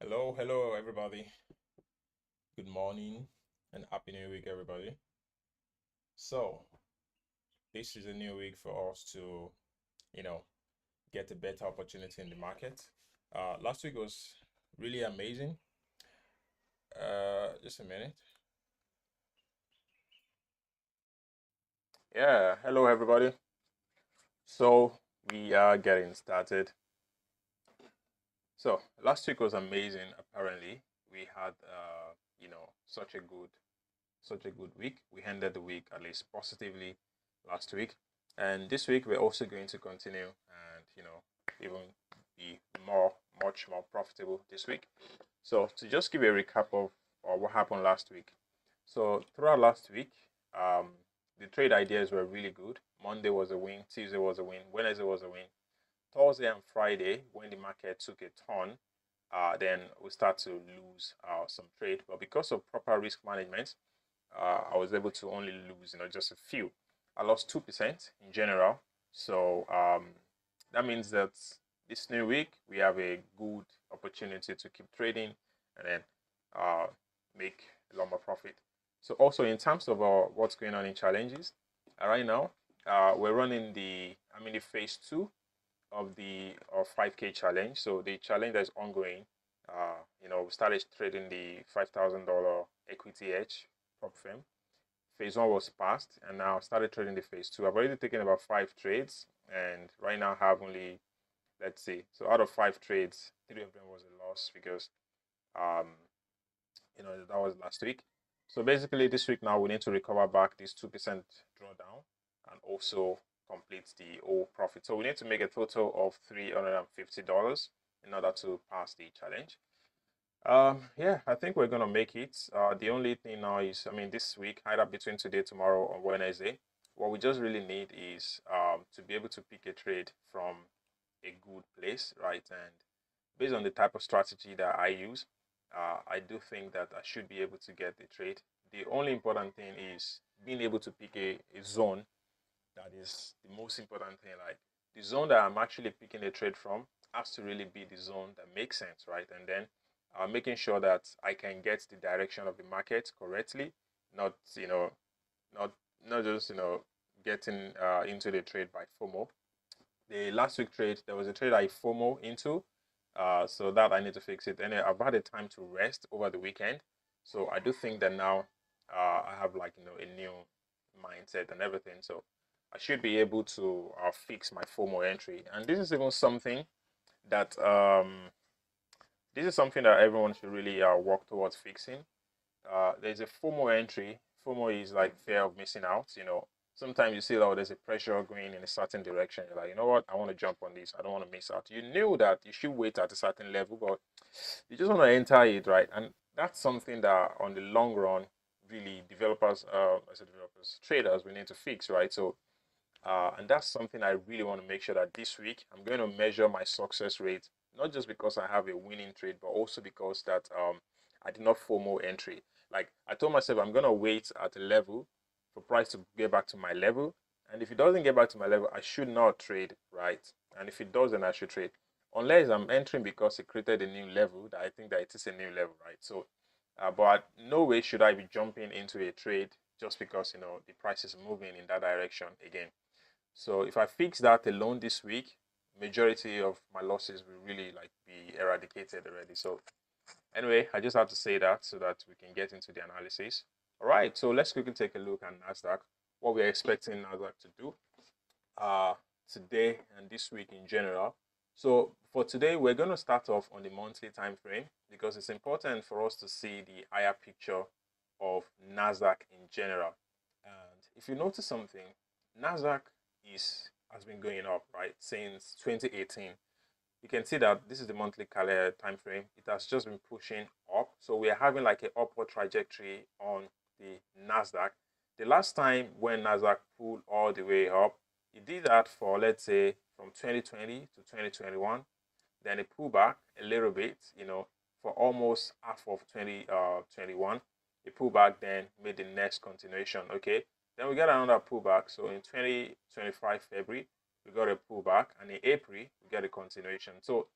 Hello, everybody. Good morning and happy new week, everybody. So, this is a new week for us to, you know, get a better opportunity in the market. Last week was really amazing. Just a minute. Yeah, hello, everybody. So, we are getting started. So, last week was amazing. Apparently, we had, such a good week. We ended the week at least positively last week, and this week we're also going to continue and even be much more profitable this week. So to just give a recap of what happened last week. So throughout last week, the trade ideas were really good. Monday was a win, Tuesday was a win, Wednesday was a win. Thursday and Friday, when the market took a turn, then we start to lose some trade. But because of proper risk management, I was able to only lose, just a few. I lost 2% in general. So that means that this new week we have a good opportunity to keep trading and then uh, make a lot more profit. So also in terms of what's going on in challenges, right now we're running I'm in the phase 2 of the 5K challenge. So the challenge that is ongoing, we started trading the $5,000 equity edge prop firm. Phase 1 was passed, and now started trading the phase 2. I've already taken about 5 trades, and right now I have only, let's see, so out of 5 trades, 3 of them was a loss because um, that was last week. So basically, this week now we need to recover back this 2% drawdown and also complete the whole profit. So we need to make a total of $350 in order to pass the challenge. Yeah, I think we're gonna make it. The only thing now is, I mean, this week, either between today, tomorrow, or Wednesday, what we just really need is to be able to pick a trade from a good place, right? And based on the type of strategy that I use, I do think that I should be able to get the trade. The only important thing is being able to pick a zone. That is the most important thing. Like the zone that I'm actually picking a trade from has to really be the zone that makes sense, right? And then making sure that I can get the direction of the market correctly, not not not just getting into the trade by FOMO. The last week trade, there was a trade I FOMO into, so that I need to fix it. And I've had a time to rest over the weekend, so I do think that now I have like a new mindset and everything. So I should be able to fix my FOMO entry. And this is even something that everyone should really work towards fixing. There's a FOMO entry. FOMO is like fear of missing out. Sometimes you see that there's a pressure going in a certain direction. You're like, you know what? I want to jump on this. I don't want to miss out. You knew that you should wait at a certain level, but you just want to enter it, right? And that's something that on the long run, really developers, traders, we need to fix, right? So and that's something I really want to make sure that this week I'm going to measure my success rate, not just because I have a winning trade, but also because that I did not FOMO entry. Like I told myself, I'm going to wait at a level for price to get back to my level. And if it doesn't get back to my level, I should not trade, right? And if it does, then I should trade. Unless I'm entering because it created a new level, that I think that it is a new level, right? So, but no way should I be jumping into a trade just because, the price is moving in that direction again. So if I fix that alone this week, majority of my losses will really like be eradicated already. So anyway, I just have to say that so that we can get into the analysis. All right, so let's quickly take a look at NASDAQ, what we're expecting NASDAQ to do uh, today and this week in general. So for today, we're going to start off on the monthly time frame because it's important for us to see the higher picture of NASDAQ in general. And if you notice something, NASDAQ has been going up, right, since 2018. You can see that this is the monthly calendar time frame. It has just been pushing up. So we are having like an upward trajectory on the NASDAQ. The last time when NASDAQ pulled all the way up, it did that for, let's say, from 2020 to 2021. Then it pulled back a little bit, for almost half of 2021. It pulled back, then made the next continuation. Okay. Then we got another pullback. So in 2025 February, we got a pullback, and in April we get a continuation. So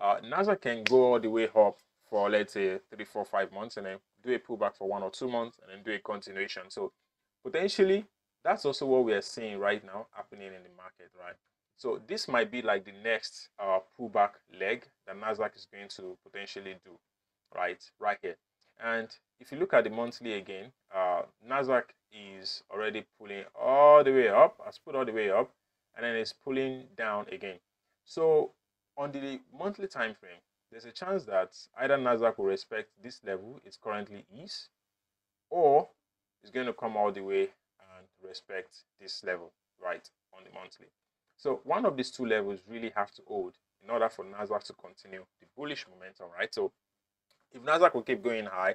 NASDAQ can go all the way up for, let's say, 3, 4, 5 months, and then do a pullback for 1 or 2 months, and then do a continuation. So potentially, that's also what we are seeing right now happening in the market, right? So this might be like the next pullback leg that NASDAQ is going to potentially do, right here. And if you look at the monthly again, NASDAQ is already pulling all the way up, has put all the way up, and then it's pulling down again. So on the monthly time frame, there's a chance that either NASDAQ will respect this level it currently is, or it's going to come all the way and respect this level, right, on the monthly. So one of these two levels really have to hold in order for NASDAQ to continue the bullish momentum, right? So if NASDAQ will keep going high,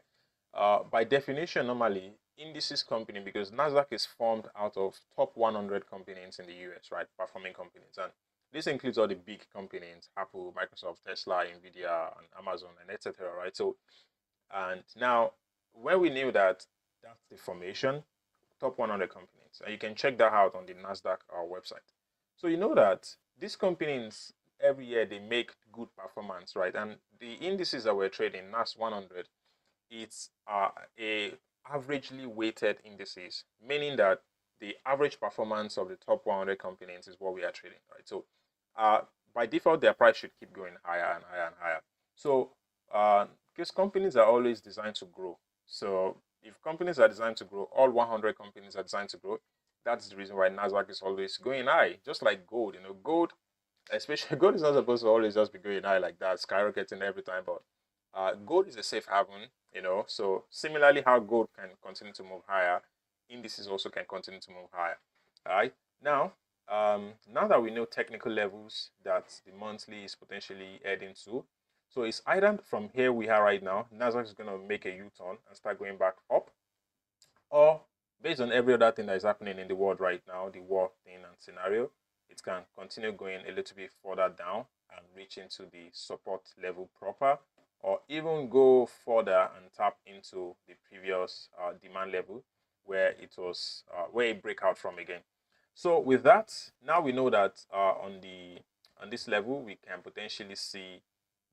by definition, normally indices company, because NASDAQ is formed out of top 100 companies in the US, right, performing companies, and this includes all the big companies: Apple, Microsoft, Tesla, Nvidia, and Amazon, and etc. Right? So, and now when we knew that that's the formation, top 100 companies, and you can check that out on the NASDAQ website. So you know that these companies every year they make good performance, right? And the indices that we're trading, NAS 100, it's a averagely weighted indices, meaning that the average performance of the top 100 companies is what we are trading, right? So by default, their price should keep going higher and higher and higher. So because companies are always designed to grow. So if companies are designed to grow, all 100 companies are designed to grow. That's the reason why NASDAQ is always going high, just like gold. You know, gold, especially gold is not supposed to always just be going high like that, skyrocketing every time. But gold is a safe haven, you know. So similarly, how gold can continue to move higher, indices also can continue to move higher. All right. Now that we know technical levels that the monthly is potentially heading to, so it's either from here we are right now, NASDAQ is going to make a U-turn and start going back up, or based on every other thing that is happening in the world right now, the war thing and scenario, it can continue going a little bit further down and reach into the support level proper, or even go further and tap into the previous demand level where it was where it break out from again. So with that, now we know that on this level we can potentially see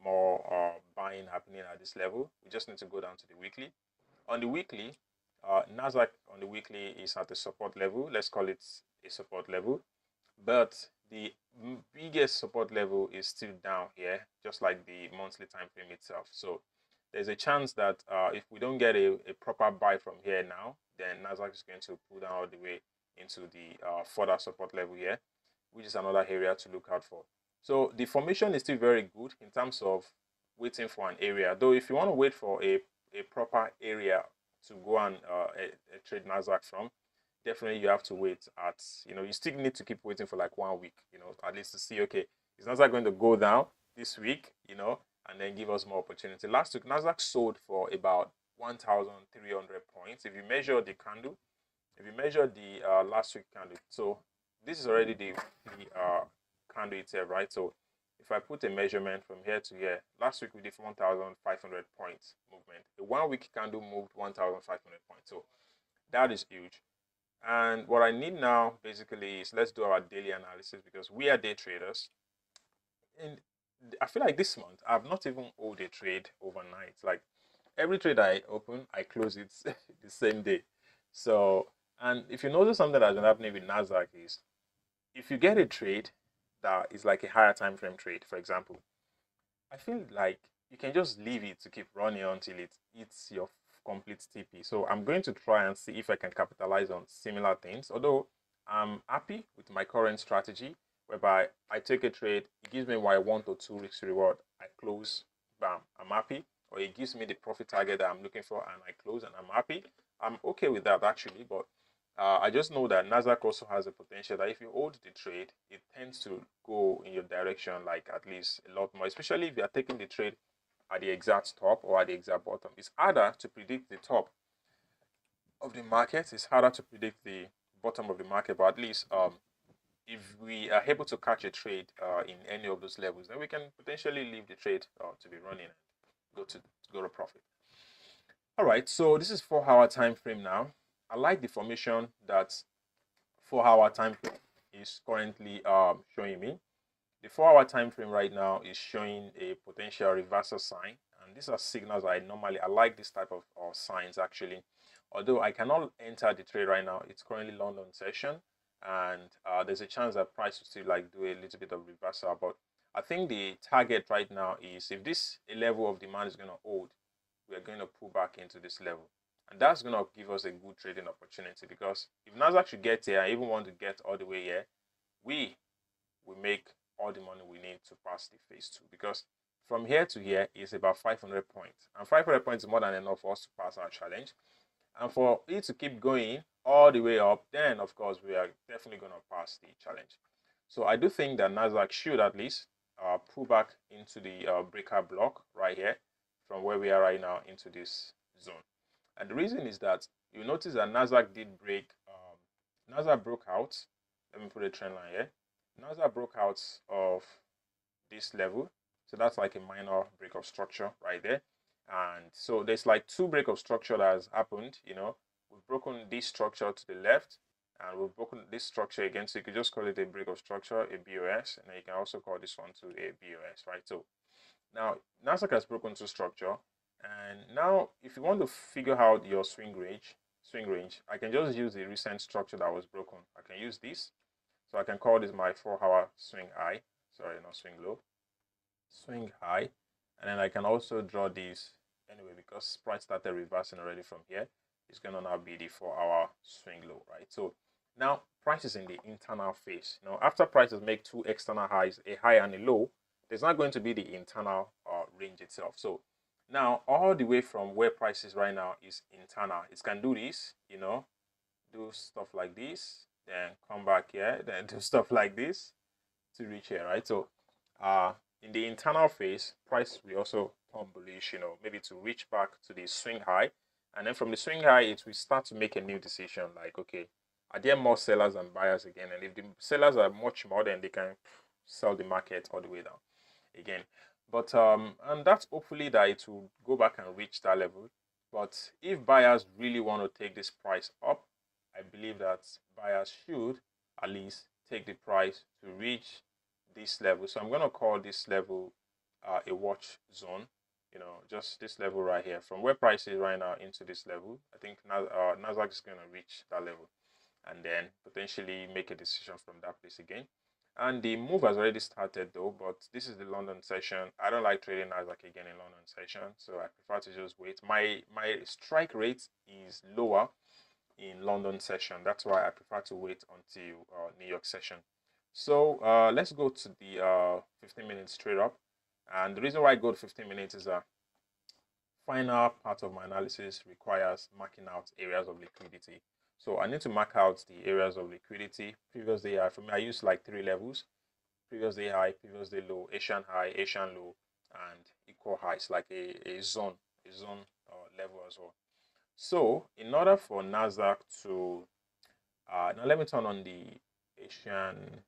more buying happening at this level. We just need to go down to the weekly. On the weekly, NASDAQ on the weekly is at a support level. Let's call it a support level, but the biggest support level is still down here, just like the monthly time frame itself. So there's a chance that if we don't get a proper buy from here now, then NASDAQ is going to pull down all the way into the further support level here, which is another area to look out for. So the formation is still very good in terms of waiting for an area, though if you want to wait for a proper area to go and trade NASDAQ from, definitely you have to wait at, you still need to keep waiting for like 1 week, at least to see, okay, is NASDAQ going to go down this week, and then give us more opportunity. Last week, NASDAQ sold for about 1,300 points. If you measure the candle, if you measure the last week candle, so this is already the candle itself, right? So if I put a measurement from here to here, last week we did 1,500 points movement. A 1 week candle moved 1,500 points. So that is huge. And what I need now basically is, let's do our daily analysis, because we are day traders. And I feel like this month I've not even held a trade overnight. Like every trade I open, I close it the same day. So, and if you notice something that's been happening with NASDAQ is, if you get a trade that is like a higher time frame trade, for example, I feel like you can just leave it to keep running until it hits your complete TP. So I'm going to try and see if I can capitalize on similar things. Although I'm happy with my current strategy, whereby I take a trade, it gives me my 1 to 2 weeks reward, I close, bam, I'm happy. Or it gives me the profit target that I'm looking for and I close and I'm happy. I'm okay with that actually, but I just know that NASDAQ also has a potential that if you hold the trade, it tends to go in your direction like at least a lot more, especially if you are taking the trade at the exact top or at the exact bottom. It's harder to predict the top of the market. It's harder to predict the bottom of the market, but at least if we are able to catch a trade in any of those levels, then we can potentially leave the trade to be running and go to profit. All right, so this is 4-hour time frame now. I like the formation that 4-hour time frame is currently showing me. The 4-hour time frame right now is showing a potential reversal sign, And these are signals I like this type of signs actually. Although I cannot enter the trade right now, it's currently London session, and there's a chance that price will still like do a little bit of reversal. But I think the target right now is if this level of demand is going to hold, we are going to pull back into this level. And that's going to give us a good trading opportunity, because if NASDAQ should get here, I even want to get all the way here, we will make all the money we need to pass the phase 2, because from here to here is about 500 points, and 500 points is more than enough for us to pass our challenge. And for it to keep going all the way up, then of course we are definitely going to pass the challenge. So I do think that NASDAQ should at least pull back into the breakout block right here from where we are right now into this zone. And the reason is that you notice that NASDAQ did break, NASDAQ broke out. Let me put a trend line here. NASDAQ broke out of this level. So that's like a minor break of structure right there. And so there's like two break of structure that has happened. You know, we've broken this structure to the left, and we've broken this structure again. So you could just call it a break of structure, a BOS, and then you can also call this one to a BOS, right? So now NASDAQ has broken to structure, and now if you want to figure out your swing range, I can just use the recent structure that was broken. I can use this, so I can call this my 4-hour swing high. Sorry, not swing low, swing high, and then I can also draw these anyway, because price started reversing already from here. It's going to now be the 4-hour swing low, right? So now price is in the internal phase. Now after prices make two external highs, a high and a low, there's not going to be the internal range itself. So now all the way from where price is right now is internal. It can do this, you know, do stuff like this, then come back here, then do stuff like this to reach here, right? So in the internal phase, price will also turn bullish, you know, maybe to reach back to the swing high, and then from the swing high it will start to make a new decision, like, okay, are there more sellers than buyers again? And if the sellers are much more, then they can sell the market all the way down again. But and that's hopefully that it will go back and reach that level. But if buyers really want to take this price up, I believe that buyers should at least take the price to reach this level. So I'm going to call this level a watch zone, you know, just this level right here, from where price is right now into this level. I think NASDAQ is going to reach that level, and then potentially make a decision from that place again. And the move has already started though, but this is the London session. I don't like trading NASDAQ again in London session, so I prefer to just wait. My strike rate is lower in London session. That's why I prefer to wait until New York session. So let's go to the 15 minutes straight up. And the reason why I go to 15 minutes is that final part of my analysis requires marking out areas of liquidity. So I need to mark out the areas of liquidity. Previous day high, for me, I use like 3 levels: previous day high, previous day low, Asian high, Asian low, and equal highs, like a zone level as well. So in order for NASDAQ to now let me turn on the Asian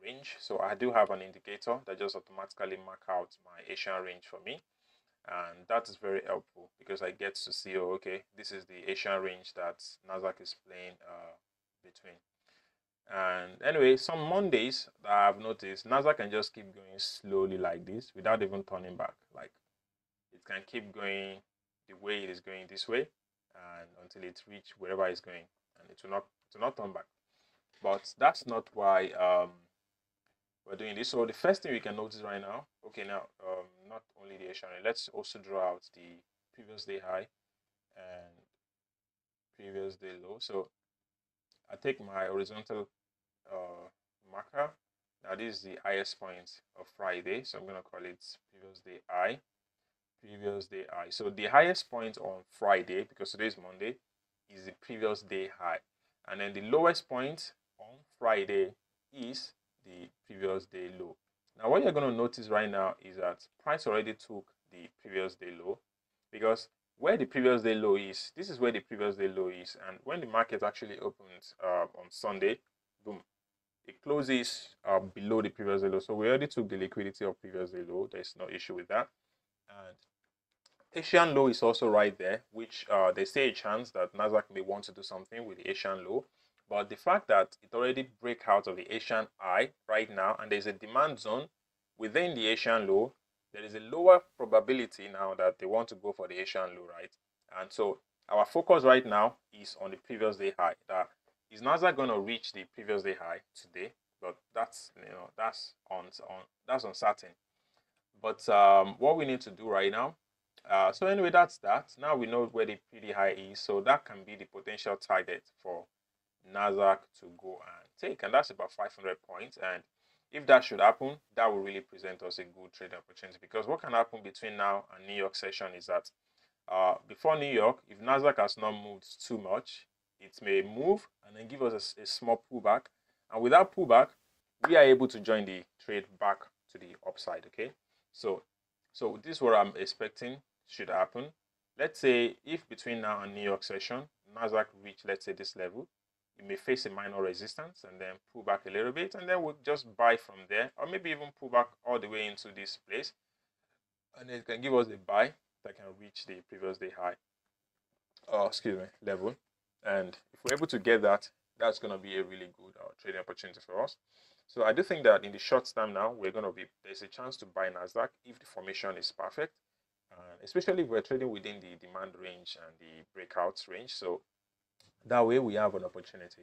range. So I do have an indicator that just automatically mark out my Asian range for me, and that is very helpful because I get to see, oh, okay, this is the Asian range that NASDAQ is playing between. And anyway, some Mondays that I've noticed, NASDAQ can just keep going slowly like this without even turning back. Like, it can keep going the way it is going this way, and until it reaches wherever it's going, and it will not turn back. But that's not why we're doing this. So the first thing we can notice right now, okay, now not only the Asian, let's also draw out the previous day high and previous day low. So I take my horizontal marker. Now this is the highest point of Friday, so I'm going to call it previous day high, previous day high. So the highest point on Friday, because today is Monday, is the previous day high, and then the lowest point on Friday is the previous day low. Now what you're going to notice right now is that price already took the previous day low, because where the previous day low is, this is where the previous day low is, and when the market actually opens on Sunday, boom, it closes below the previous day low. So we already took the liquidity of previous day low. There's no issue with that. And Asian low is also right there, which they say a chance that NASDAQ may want to do something with the Asian low. But the fact that it already break out of the Asian high right now, and there's a demand zone within the Asian low, there is a lower probability now that they want to go for the Asian low, right? And so our focus right now is on the previous day high. That is NASDAQ going to reach the previous day high today? But that's that's uncertain. But what we need to do right now. So anyway, that's that. Now we know where the PD high is, so that can be the potential target for NASDAQ to go and take, and that's about 500 points. And if that should happen, that will really present us a good trading opportunity, because what can happen between now and New York session is that before New York, if NASDAQ has not moved too much, it may move and then give us a small pullback, and with that pullback, we are able to join the trade back to the upside. Okay, so this is what I'm expecting should happen. Let's say if between now and New York session, NASDAQ reach, let's say, this level, you may face a minor resistance and then pull back a little bit, and then we'll just buy from there, or maybe even pull back all the way into this place, and it can give us a buy that can reach the previous day high, level. And if we're able to get that, that's going to be a really good trading opportunity for us. So I do think that in the short term now, there's a chance to buy NASDAQ if the formation is perfect, especially if we're trading within the demand range and the breakouts range. So that way we have an opportunity.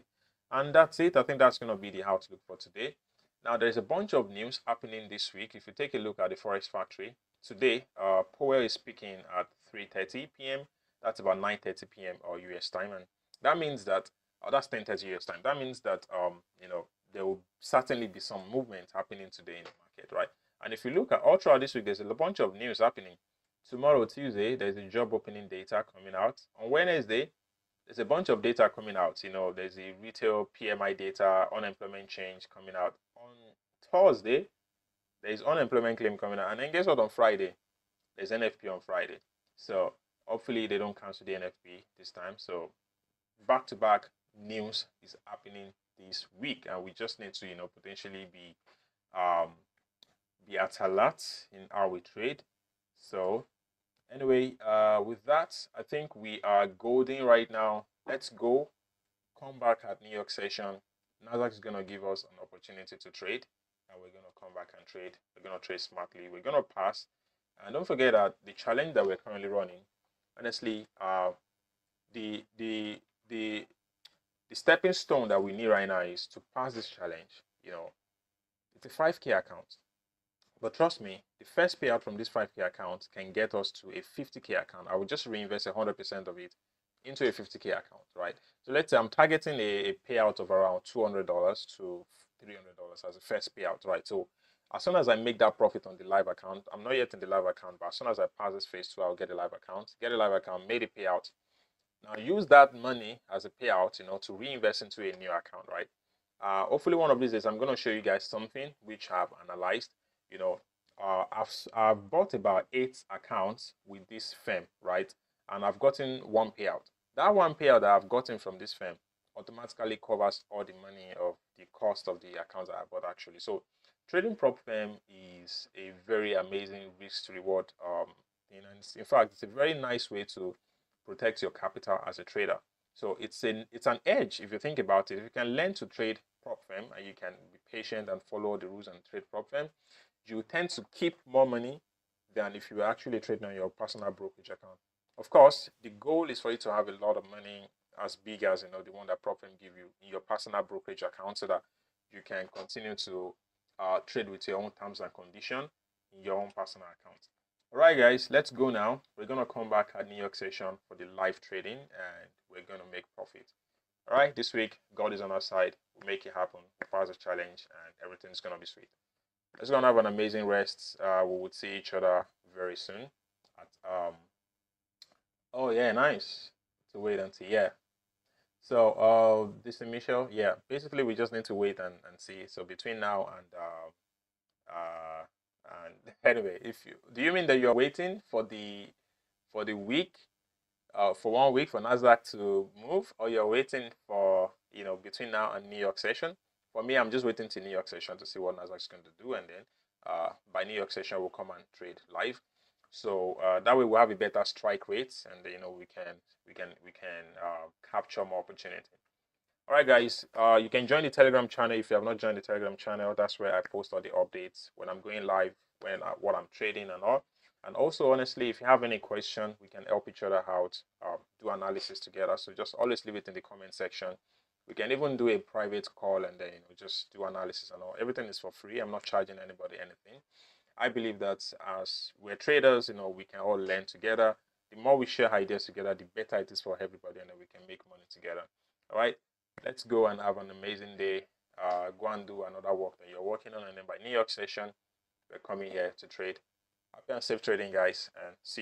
And that's it. I think that's going to be the outlook for today. Now, there's a bunch of news happening this week. If you take a look at the Forex Factory, today, Powell is speaking at 3:30 p.m. That's about 9:30 p.m. or US time. And that means that, that's 10:30 US time. That means that, there will certainly be some movement happening today in the market, right? And if you look at all throughout this week, there's a bunch of news happening. Tomorrow, Tuesday, there's a job opening data coming out. On Wednesday, there's a bunch of data coming out. There's the retail PMI data, unemployment change coming out. On Thursday, there's unemployment claim coming out. And then guess what? On Friday, there's NFP on Friday. So hopefully they don't cancel the NFP this time. So back-to-back news is happening this week, and we just need to potentially be at alert in how we trade. So anyway, with that, I think we are golden right now. Let's go. Come back at New York session. NASDAQ is going to give us an opportunity to trade, and we're going to come back and trade. We're going to trade smartly. We're going to pass. And don't forget that the challenge that we're currently running, honestly, the stepping stone that we need right now is to pass this challenge. It's a 5K account. But trust me, the first payout from this 5K account can get us to a 50K account. I will just reinvest 100% of it into a 50K account, right? So let's say I'm targeting a payout of around $200 to $300 as a first payout, right? So as soon as I make that profit on the live account, I'm not yet in the live account, but as soon as I pass this phase 2, I'll get a live account. Get a live account, made a payout. Now use that money as a payout, to reinvest into a new account, right? Hopefully one of these days I'm going to show you guys something which I've analyzed. I've bought about 8 accounts with this firm, right? And I've gotten one payout. That one payout that I've gotten from this firm automatically covers all the money of the cost of the accounts that I bought actually. So trading prop firm is a very amazing risk to reward thing. And in fact, it's a very nice way to protect your capital as a trader. So it's an edge if you think about it. If you can learn to trade prop firm and you can be patient and follow the rules and trade prop firm, you tend to keep more money than if you were actually trading on your personal brokerage account. Of course, the goal is for you to have a lot of money as big as the one that prop firm give you in your personal brokerage account, so that you can continue to trade with your own terms and conditions in your own personal account. All right, guys, let's go now. We're going to come back at New York session for the live trading, and we're going to make profit. All right, this week, God is on our side. We'll make it happen. We'll pass the challenge, and everything's going to be sweet. Let's go and have an amazing rest. We will see each other very soon. Oh, yeah, nice. To wait until, yeah. So, this is Michelle. Yeah, basically, we just need to wait and see. So, between now and anyway, do you mean that you're waiting for the week, for 1 week for NASDAQ to move, or you're waiting for between now and New York session? For me, I'm just waiting to New York session to see what NASDAQ is going to do, and then by New York session we'll come and trade live. So that way we'll have a better strike rate, and we can capture more opportunity. All right, guys, you can join the Telegram channel if you have not joined the Telegram channel. That's where I post all the updates when I'm going live when what I'm trading and all. And also, honestly, if you have any question, we can help each other out, do analysis together. So just always leave it in the comment section. We can even do a private call and then just do analysis and all. Everything is for free. I'm not charging anybody anything. I believe that as we're traders, we can all learn together. The more we share ideas together, the better it is for everybody, and then we can make money together. All right, let's go and have an amazing day. Go and do another work that you're working on, and then by New York session, we're coming here to trade. Happy and safe trading, guys, and see you.